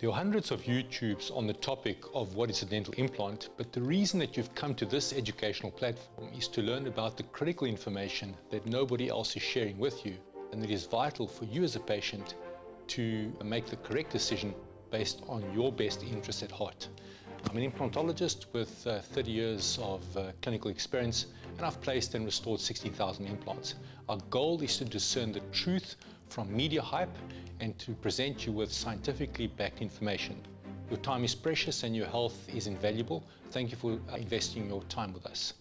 There are hundreds of YouTubes on the topic of what is a dental implant, but the reason that you've come to this educational platform is to learn about the critical information that nobody else is sharing with you, and that is vital for you as a patient to make the correct decision based on your best interests at heart. I'm an implantologist with 30 years of clinical experience, and I've placed and restored 60,000 implants. Our goal is to discern the truth from media hype and to present you with scientifically backed information. Your time is precious and your health is invaluable. Thank you for investing your time with us.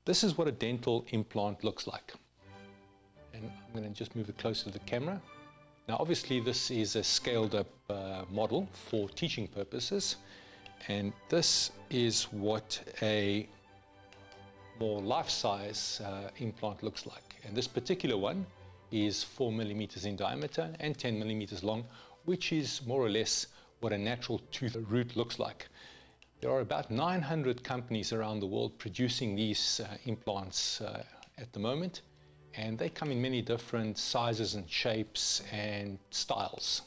This is what a dental implant looks like. And I'm going to just move it closer to the camera. Now obviously this is a scaled up model for teaching purposes, and this is what a more life-size implant looks like. And this particular one is 4 millimeters in diameter and 10 millimeters long, which is more or less what a natural tooth root looks like. There are about 900 companies around the world producing these implants at the moment, and they come in many different sizes and shapes and styles.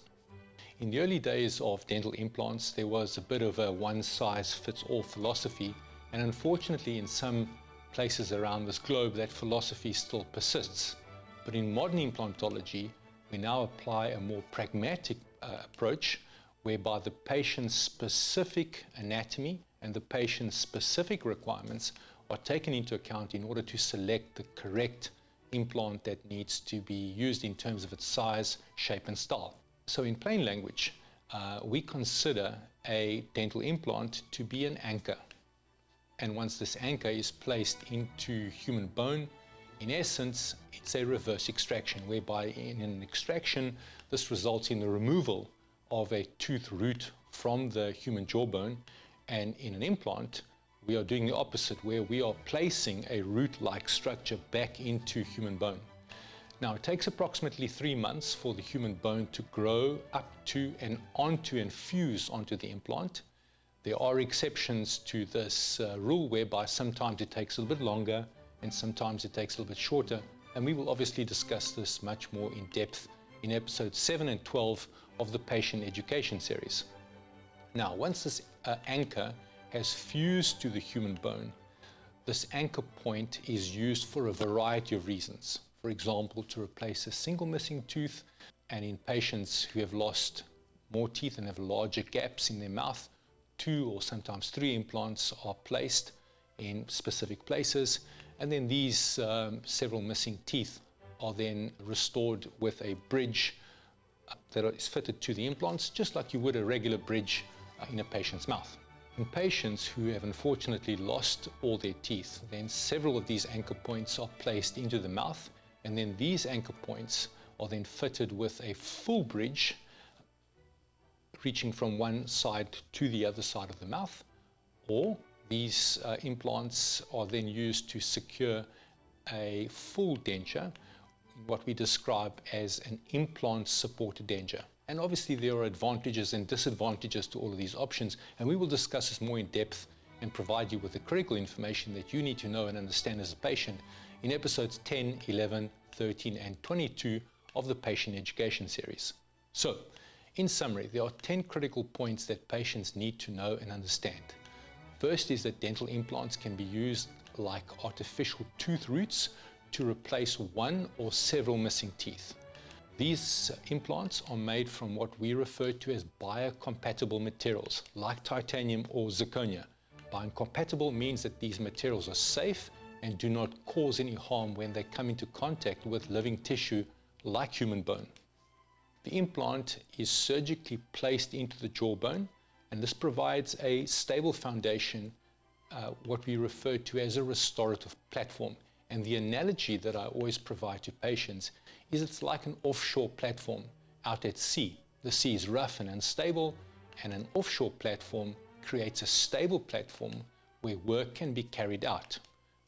In the early days of dental implants, there was a bit of a one-size-fits-all philosophy, and unfortunately in some places around this globe that philosophy still persists. But in modern implantology, we now apply a more pragmatic approach whereby the patient's specific anatomy and the patient's specific requirements are taken into account in order to select the correct implant that needs to be used in terms of its size, shape and style. So in plain language, we consider a dental implant to be an anchor. And once this anchor is placed into human bone, in essence, it's a reverse extraction, whereby in an extraction, this results in the removal of a tooth root from the human jawbone. And in an implant, we are doing the opposite, where we are placing a root-like structure back into human bone. Now, it takes approximately 3 months for the human bone to grow up to and onto and fuse onto the implant. There are exceptions to this rule, whereby sometimes it takes a little bit longer and sometimes it takes a little bit shorter, and we will obviously discuss this much more in depth in episodes 7 and 12 of the patient education series. Now, once this anchor has fused to the human bone, this anchor point is used for a variety of reasons. For example, to replace a single missing tooth, and in patients who have lost more teeth and have larger gaps in their mouth, 2 or sometimes 3 implants are placed in specific places, and then these several missing teeth are then restored with a bridge that is fitted to the implants, just like you would a regular bridge in a patient's mouth. In patients who have unfortunately lost all their teeth, then several of these anchor points are placed into the mouth, and then these anchor points are then fitted with a full bridge reaching from one side to the other side of the mouth, or these implants are then used to secure a full denture, what we describe as an implant-supported denture. And obviously there are advantages and disadvantages to all of these options, and we will discuss this more in depth and provide you with the critical information that you need to know and understand as a patient in episodes 10, 11, 13 and 22 of the patient education series. So, in summary, there are 10 critical points that patients need to know and understand. First is that dental implants can be used like artificial tooth roots to replace one or several missing teeth. These implants are made from what we refer to as biocompatible materials, like titanium or zirconia. Biocompatible means that these materials are safe and do not cause any harm when they come into contact with living tissue like human bone. The implant is surgically placed into the jawbone, and this provides a stable foundation, what we refer to as a restorative platform. And the analogy that I always provide to patients is it's like an offshore platform out at sea. The sea is rough and unstable, and an offshore platform creates a stable platform where work can be carried out.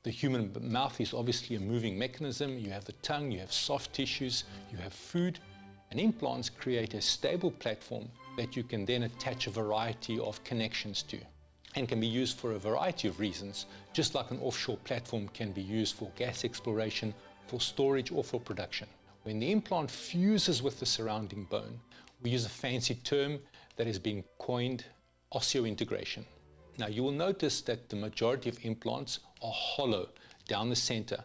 The human mouth is obviously a moving mechanism. You have the tongue, you have soft tissues, you have food, and implants create a stable platform that you can then attach a variety of connections to, and can be used for a variety of reasons, just like an offshore platform can be used for gas exploration, for storage or for production. When the implant fuses with the surrounding bone, we use a fancy term that has been coined osseointegration. Now you will notice that the majority of implants are hollow down the center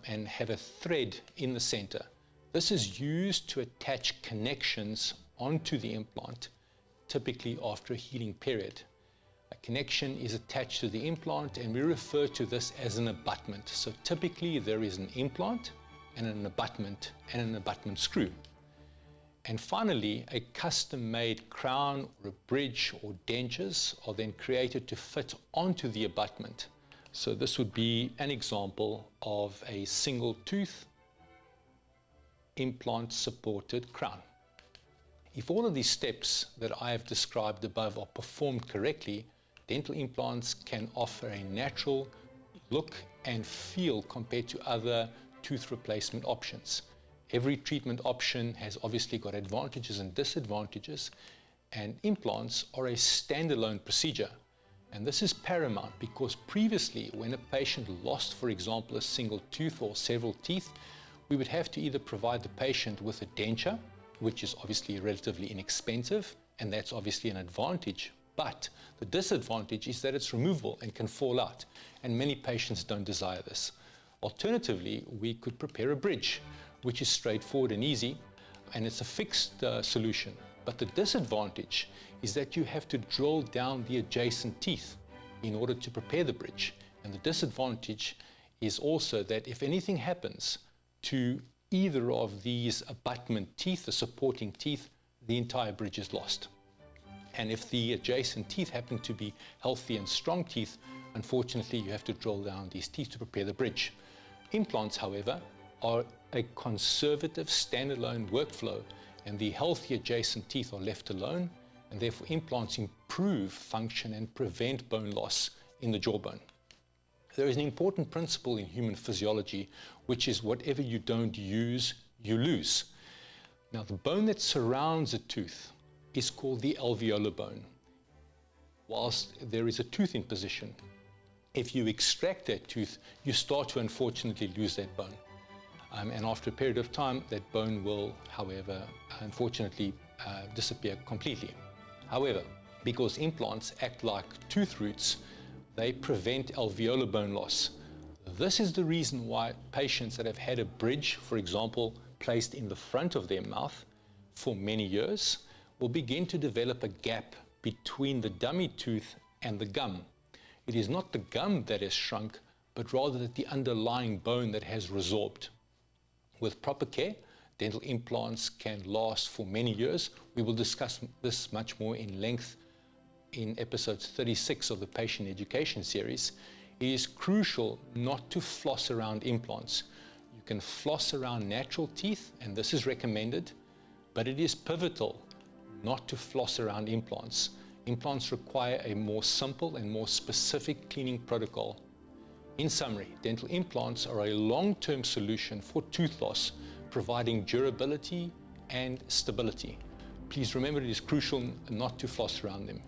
and have a thread in the center. This is used to attach connections onto the implant, typically after a healing period. A connection is attached to the implant and we refer to this as an abutment. So typically there is an implant and an abutment screw. And finally, a custom-made crown or a bridge or dentures are then created to fit onto the abutment. So this would be an example of a single tooth implant supported crown. If all of these steps that I have described above are performed correctly, dental implants can offer a natural look and feel compared to other tooth replacement options. Every treatment option has obviously got advantages and disadvantages, and implants are a standalone procedure. And this is paramount because previously, when a patient lost, for example, a single tooth or several teeth, we would have to either provide the patient with a denture, which is obviously relatively inexpensive, and that's obviously an advantage. But the disadvantage is that it's removable and can fall out, and many patients don't desire this. Alternatively, we could prepare a bridge, which is straightforward and easy, and it's a fixed solution. But the disadvantage is that you have to drill down the adjacent teeth in order to prepare the bridge. And the disadvantage is also that if anything happens to either of these abutment teeth, the supporting teeth, the entire bridge is lost. And if the adjacent teeth happen to be healthy and strong teeth, unfortunately you have to drill down these teeth to prepare the bridge. Implants, however, are a conservative standalone workflow, and the healthy adjacent teeth are left alone, and therefore implants improve function and prevent bone loss in the jawbone. There is an important principle in human physiology, which is whatever you don't use, you lose. Now, the bone that surrounds a tooth is called the alveolar bone. Whilst there is a tooth in position, if you extract that tooth, you start to unfortunately lose that bone. And after a period of time, that bone will, however, unfortunately disappear completely. However, because implants act like tooth roots, they prevent alveolar bone loss. This is the reason why patients that have had a bridge, for example, placed in the front of their mouth for many years, will begin to develop a gap between the dummy tooth and the gum. It is not the gum that has shrunk, but rather the underlying bone that has resorbed. With proper care, dental implants can last for many years. We will discuss this much more in length in episode 36 of the Patient Education series. It is crucial not to floss around implants. You can floss around natural teeth, and this is recommended, but it is pivotal not to floss around implants. Implants require a more simple and more specific cleaning protocol. In summary, dental implants are a long-term solution for tooth loss, providing durability and stability. Please remember it is crucial not to floss around them.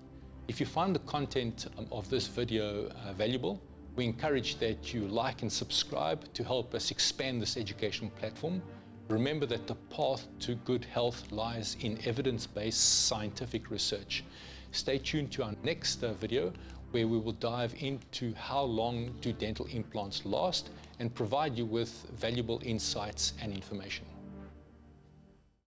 If you find the content of this video valuable, we encourage that you like and subscribe to help us expand this educational platform. Remember that the path to good health lies in evidence-based scientific research. Stay tuned to our next video, where we will dive into how long do dental implants last and provide you with valuable insights and information.